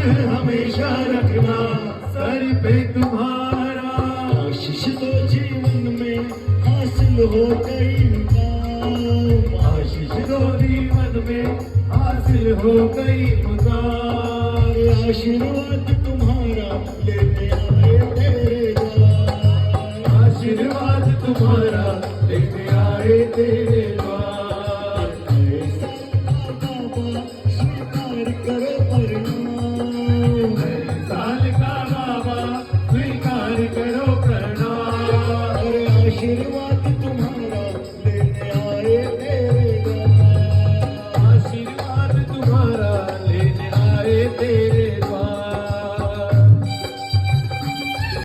हमेशा रखना सर पे तुम्हारा। आशीष तो जीवन में हासिल हो गई मुकाम, आशीष दो जीवन में हासिल हो गई मुकार। आशीर्वाद तुम्हारा लेने आए तेरे द्वार, आशीर्वाद तुम्हारा लेके आए तेरे द्वार। ऐसा बाबा स्वीकार करो परिणाम, साल का बाबा स्वीकार करो प्रणाम। अरे आशीर्वाद तुम्हारा लेने आए तेरे द्वार, आशीर्वाद तुम्हारा लेने आए तेरे